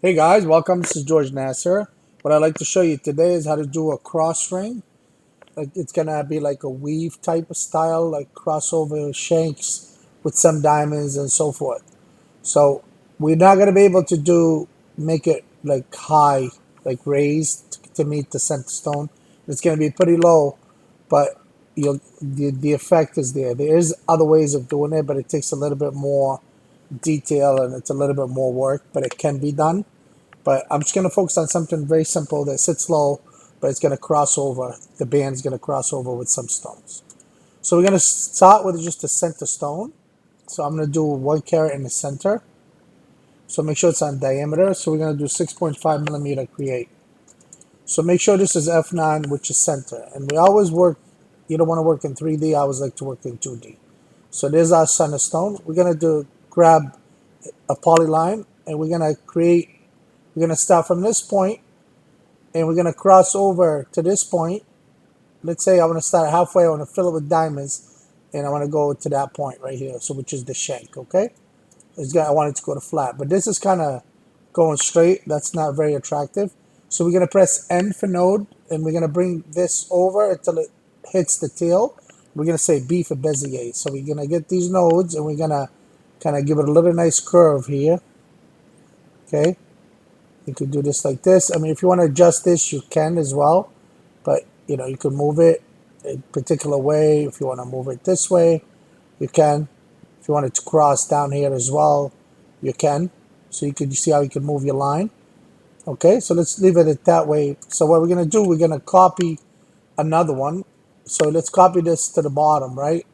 Hey guys, welcome. This is George Nasser. What I'd like to show you today is how to do a cross ring. Like it's gonna be like a weave type of style, like crossover shanks with some diamonds and so forth. So we're not gonna be able to make it like high, like raised to meet the center stone. It's gonna be pretty low, but the effect is there. There is other ways of doing it, but it takes a little bit more detail and it's a little bit more work, but it can be done. But I'm just going to focus on something very simple that sits low, but it's going to cross over. The band's going to cross over with some stones. So we're going to start with just a center stone. So I'm going to do 1 carat in the center. So make sure it's on diameter. So we're going to do 6.5 millimeter create. So make sure this is F9, which is center. And we always work, you don't want to work in 3D. I always like to work in 2D. So there's our center stone. We're going to grab a polyline and we're going to start from this point and we're going to cross over to this point. Let's say I want to start halfway, I want to fill it with diamonds, and I want to go to that point right here, so which is the shank, okay? I want it to go to flat, but this is kind of going straight. That's not very attractive. So we're going to press N for node, and we're going to bring this over until it hits the tail. We're going to say B for Bezier. So we're going to get these nodes, and we're going to kind of give it a little nice curve here, okay? You could do this like this. I mean, if you want to adjust this, you can as well. But, you can move it a particular way. If you want to move it this way, you can. If you want it to cross down here as well, you can. So you see how you can move your line. Okay, so let's leave it at that way. So what we're going to do, we're going to copy another one. So let's copy this to the bottom, right?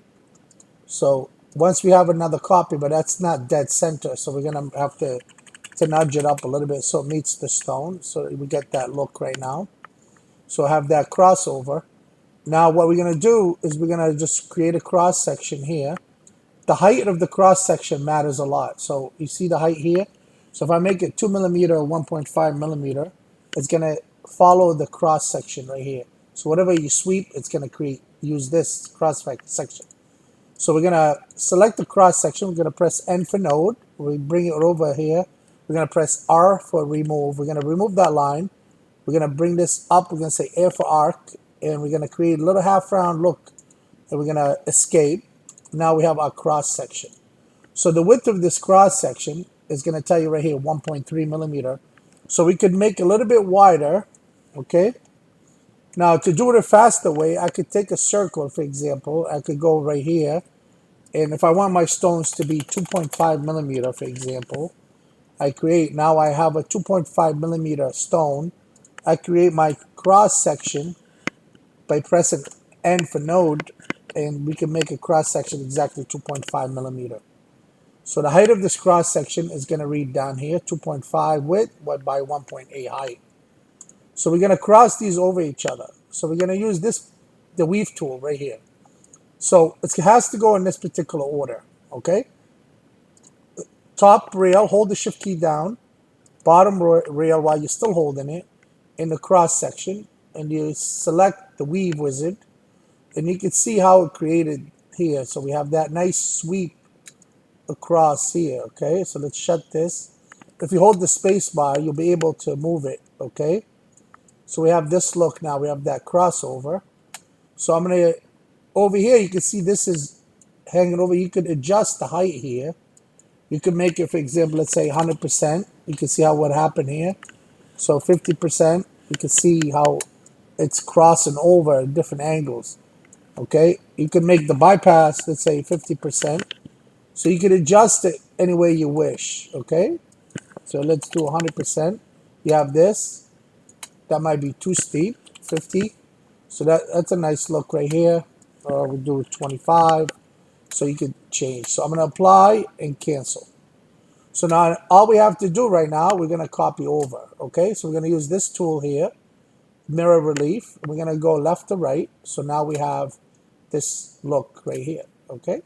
So once we have another copy, but that's not dead center, so we're going to have to nudge it up a little bit so it meets the stone. So we get that look right now. So I have that crossover. Now what we're going to do is we're going to just create a cross section here. The height of the cross section matters a lot. So you see the height here? So if I make it 2 millimeter or 1.5 millimeter, it's going to follow the cross section right here. So whatever you sweep, it's going to use this cross section. So we're going to select the cross section. We're going to press N for node. We bring it over here. We're going to press R for remove. We're going to remove that line. We're going to bring this up. We're going to say A for arc. And we're going to create a little half round look. And we're going to escape. Now we have our cross section. So the width of this cross section is going to tell you right here 1.3 millimeter. So we could make it a little bit wider. Okay. Now to do it a faster way, I could take a circle, for example. I could go right here. And if I want my stones to be 2.5 millimeter, for example, now I have a 2.5 millimeter stone. I create my cross section by pressing N for node, and we can make a cross section exactly 2.5 millimeter. So the height of this cross section is going to read down here, 2.5 width by 1.8 height. So we're going to cross these over each other. So we're going to use the weave tool right here. So it has to go in this particular order, okay? Top rail, hold the shift key down. Bottom rail while you're still holding it in the cross section, and you select the weave wizard, and you can see how it created here. So we have that nice sweep across here. Okay, so let's shut this. If you hold the space bar, you'll be able to move it. Okay, so we have this look now. We have that crossover. So I'm gonna over here. You can see this is hanging over. You could adjust the height here. You can make it, for example, let's say 100%. You can see how what happened here. So 50%, you can see how it's crossing over at different angles. Okay, you can make the bypass, let's say 50%. So you can adjust it any way you wish. Okay, so let's do 100%. You have this. That might be too steep, 50. So that's a nice look right here. Or we'll do 25. So you can change. So I'm going to apply and cancel. So now all we have to do right now, we're going to copy over. Okay, so we're going to use this tool here, mirror relief. We're going to go left to right. So now we have this look right here. Okay,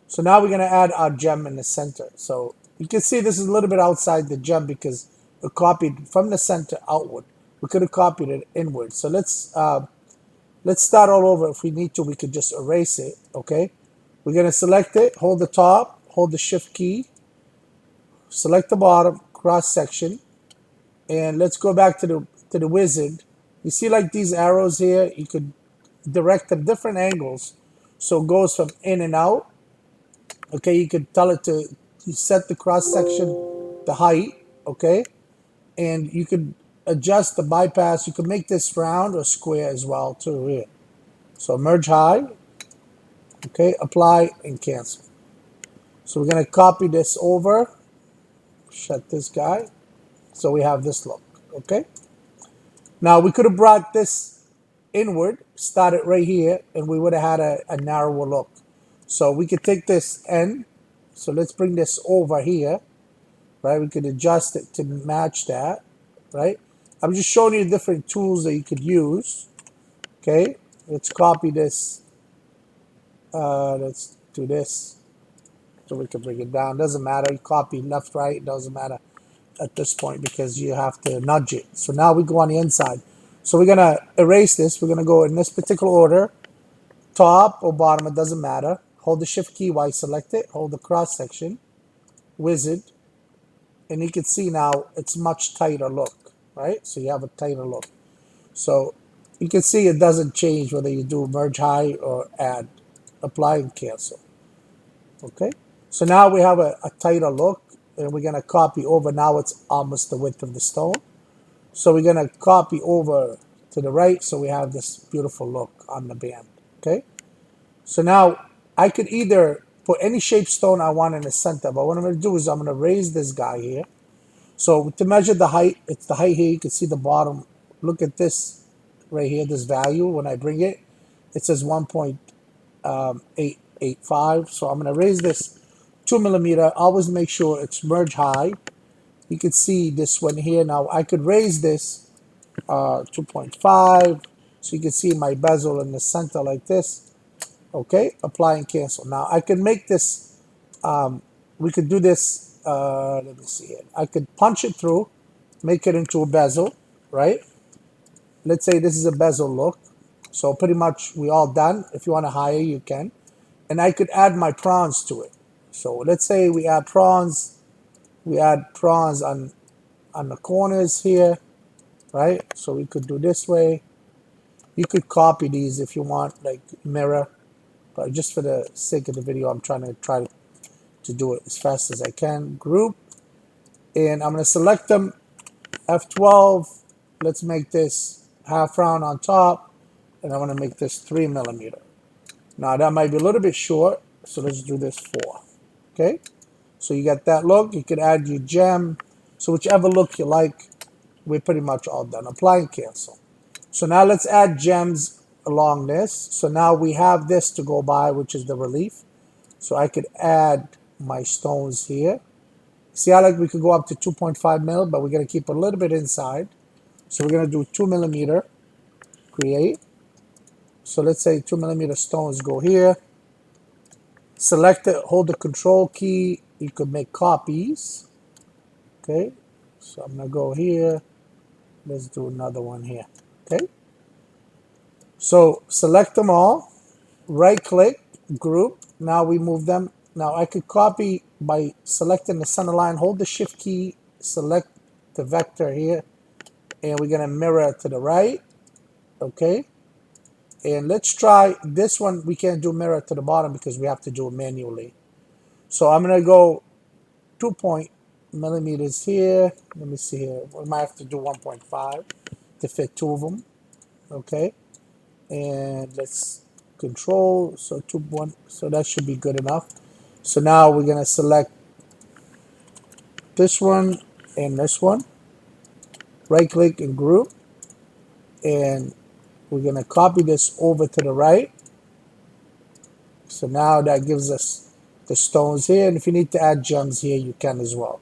so now we're going to add our gem in the center. So you can see this is a little bit outside the gem because we copied from the center outward. We could have copied it inward. So let's start all over. If we need to, we could just erase it. Okay, we're going to select it, hold the top, hold the shift key, select the bottom, cross section. And let's go back to the wizard. You see like these arrows here, you could direct at different angles. So it goes from in and out. Okay, you could tell it to you set the cross section, the height, okay? And you could adjust the bypass. You could make this round or square as well too here. So merge high, okay, apply and cancel. So we're gonna copy this over, shut this guy. So we have this look, okay? Now we could have brought this inward, started right here, and we would have had a narrower look. So we could take this end, so let's bring this over here, right? We could adjust it to match that, right? I'm just showing you different tools that you could use, okay? Let's copy this, let's do this, so we can bring it down. Doesn't matter, you copy left, right, doesn't matter at this point because you have to nudge it. So now we go on the inside. So we're gonna erase this. We're gonna go in this particular order, top or bottom, it doesn't matter. Hold the shift key while you select it, hold the cross section, wizard, and you can see now it's much tighter look, right? So you have a tighter look. So you can see it doesn't change whether you do merge high or add, apply and cancel, okay? So now we have a tighter look, and we're gonna copy over. Now it's almost the width of the stone. So we're gonna copy over to the right so we have this beautiful look on the band, okay? So now I could either put any shape stone I want in the center, but what I'm gonna do is I'm gonna raise this guy here. So to measure the height, it's the height here, you can see the bottom. Look at this right here, this value. When I bring it, it says 1.885. So I'm gonna raise this 2 millimeter. Always make sure it's merge high. You can see this one here. Now I could raise this 2.5, so you can see my bezel in the center like this. Okay, apply and cancel. Now I can make this, we could do this, let me see it. I could punch it through, make it into a bezel, right? Let's say this is a bezel look. So pretty much we all done. If you want to higher, you can. And I could add my prawns to it. So let's say we add prawns on the corners here, right? So we could do this way. You could copy these if you want, like mirror, but just for the sake of the video, I'm trying to do it as fast as I can. Group, and I'm going to select them, F12. Let's make this half round on top, and I'm going to make this 3 millimeter. Now that might be a little bit short, so let's do this 4. Okay, so you got that look. You could add your gem, so whichever look you like. We're pretty much all done. Apply and cancel. So now let's add gems along this. So now we have this to go by, which is the relief. So I could add my stones here. See how like we could go up to 2.5 mil, but we're going to keep a little bit inside. So we're going to do 2 millimeter, create. So let's say 2 millimeter stones go here. Select it, hold the control key. You could make copies. Okay, so I'm going to go here. Let's do another one here. Okay, so select them all, right click, group. Now we move them. Now I could copy by selecting the center line, hold the shift key, select the vector here, and we're gonna mirror to the right. Okay, and let's try this one. We can't do mirror to the bottom because we have to do it manually. So I'm gonna go 2 millimeters here. Let me see here. We might have to do 1.5 to fit 2 of them. Okay, and let's control, so 2.1, so that should be good enough. So now we're gonna select this one and this one, right click and group, and we're gonna copy this over to the right. So now that gives us the stones here, and if you need to add gems here, you can as well.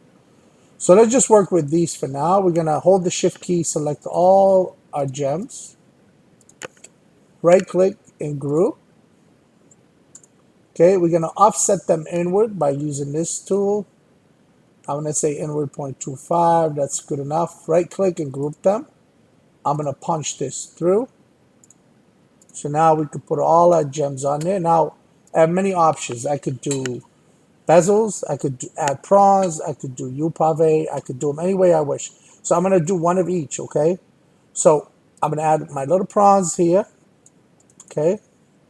So let's just work with these for now. We're gonna hold the shift key, select all our gems, right click and group. Okay, we're gonna offset them inward by using this tool. I'm gonna say inward 0.25, that's good enough. Right click and group them. I'm gonna punch this through. So now we could put all our gems on there. Now I have many options. I could do bezels, I could add prawns, I could do U pave, I could do them any way I wish. So I'm going to do one of each, okay? So I'm going to add my little prawns here, okay?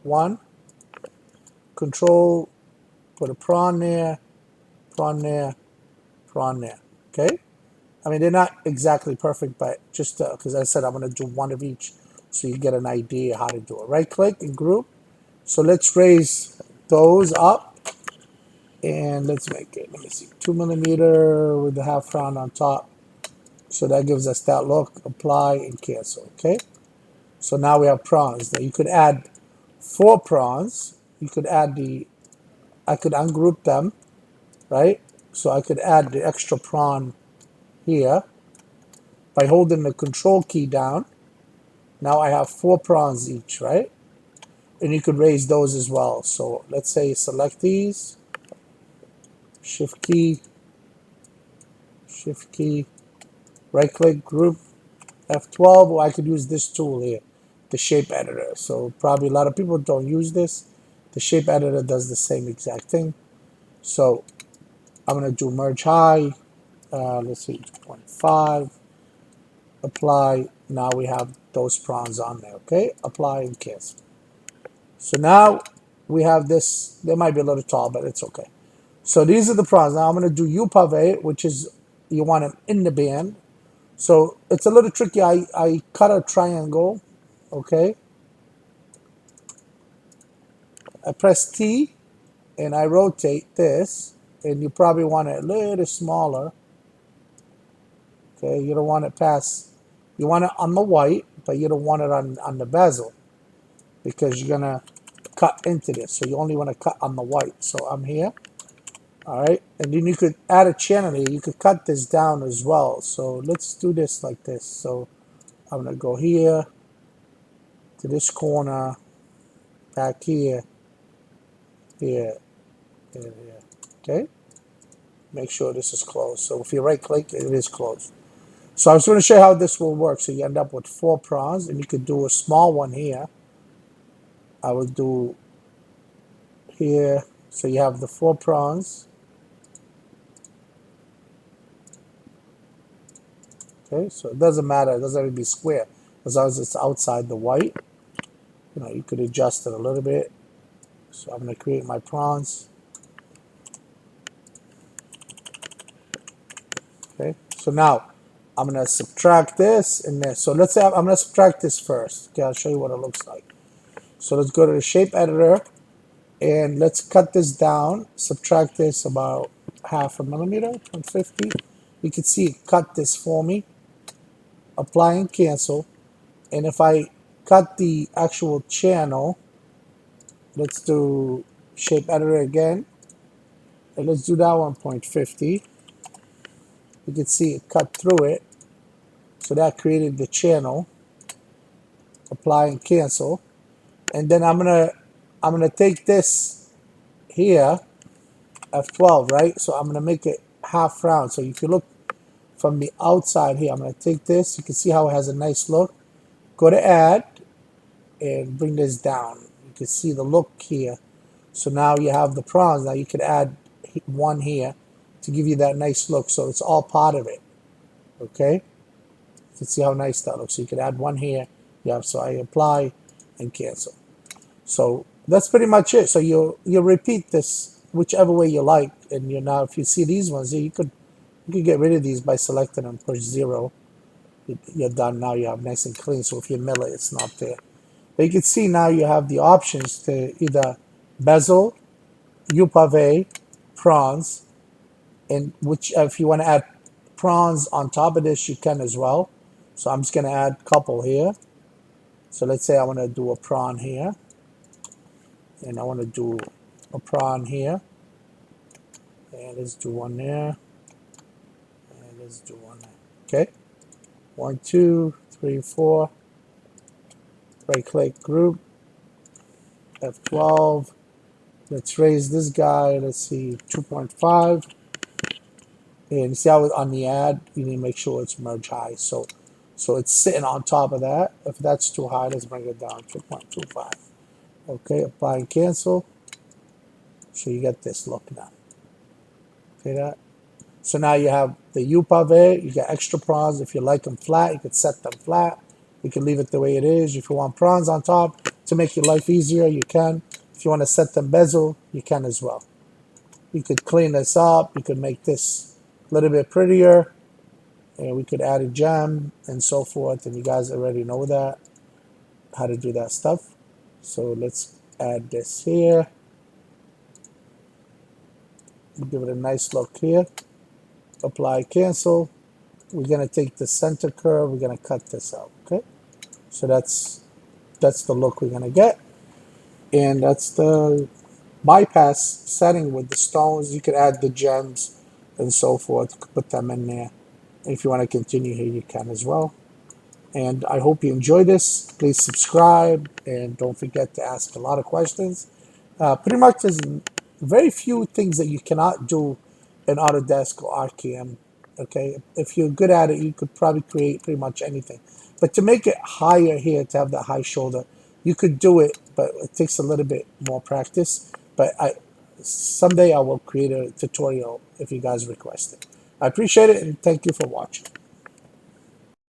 One, control, put a prawn there, prawn there, prawn there, okay? I mean, they're not exactly perfect, but just because I said I'm going to do one of each so you get an idea how to do it. Right click and group. So let's raise those up and let's make it, let me see, 2 millimeter with the half round on top. So that gives us that look. Apply and cancel, okay? So now we have prawns. Now you could add 4 prawns. You could add I could ungroup them, right? So I could add the extra prawn here by holding the control key down. Now I have 4 prawns each, right? And you could raise those as well. So let's say select these, shift key, right click, group, F12, or I could use this tool here, the shape editor. So probably a lot of people don't use this. The shape editor does the same exact thing. So I'm going to do merge high, let's see, 2.5, apply. Now we have those prawns on there, okay? Apply and cancel. So now we have this. They might be a little tall, but it's okay. So these are the prawns. Now I'm going to do U pave, which is you want them in the band. So it's a little tricky. I cut a triangle, okay? I press T and I rotate this, and you probably want it a little smaller, okay? You don't want it past, you want it on the white, but you don't want it on the bezel because you're going to cut into this. So you only want to cut on the white. So I'm here. All right, and then you could add a channel here. You could cut this down as well. So let's do this like this. So I'm gonna go here to this corner, back here, here, and here. Okay, make sure this is closed. So if you right click, it is closed. So I was going to show you how this will work. So you end up with 4 prawns, and you could do a small one here. I would do here. So you have the 4 prawns. Okay, so it doesn't matter. It doesn't have to be square as long as it's outside the white. You could adjust it a little bit. So I'm going to create my prawns. Okay, so now I'm going to subtract this and this. So let's say I'm going to subtract this first. Okay, I'll show you what it looks like. So let's go to the shape editor and let's cut this down. Subtract this about 0.5 millimeter, 150. You can see it cut this for me. Apply and cancel. And if I cut the actual channel, let's do shape editor again. And let's do that 1.50. You can see it cut through it. So that created the channel. Apply and cancel. And then I'm gonna take this here, F12, right? So I'm gonna make it half round. So if you look from the outside here, I'm gonna take this. You can see how it has a nice look. Go to add and bring this down. You can see the look here. So now you have the prawns. Now you could add one here to give you that nice look. So it's all part of it. Okay? You can see how nice that looks. So you could add one here. Yeah, so I apply and cancel. So that's pretty much it. So you repeat this whichever way you like, and now if you see these ones, you could get rid of these by selecting them, push 0. You're done now. You have nice and clean. So if you mill it, it's not there. But you can see now you have the options to either bezel, upave, prawns, and which if you want to add prawns on top of this, you can as well. So I'm just going to add a couple here. So let's say I want to do a prawn here, and I want to do a prawn here, and let's do one there, and let's do one there. Okay, 1, 2, 3, 4. Right click, group, F12. Let's raise this guy. Let's see, 2.5. And see how on the ad, you need to make sure it's merge high. So it's sitting on top of that. If that's too high, let's bring it down to 0.25. Okay, apply and cancel. So you get this look now. See that? So now you have the U pavé, you get extra prawns. If you like them flat, you could set them flat. You can leave it the way it is. If you want prawns on top to make your life easier, you can. If you want to set them bezel, you can as well. You could clean this up. You could make this a little bit prettier. And we could add a gem and so forth. And you guys already know that, how to do that stuff. So let's add this here. Give it a nice look here. Apply, cancel. We're going to take the center curve. We're going to cut this out. Okay. So that's the look we're going to get. And that's the bypass setting with the stones. You could add the gems and so forth. Put them in there. If you want to continue here, you can as well. And I hope you enjoy this. Please subscribe and don't forget to ask a lot of questions. Pretty much there's very few things that you cannot do in Autodesk or RKM. Okay, if you're good at it, you could probably create pretty much anything. But to make it higher here, to have that high shoulder, you could do it, but it takes a little bit more practice. But someday I will create a tutorial if you guys request it. I appreciate it and thank you for watching.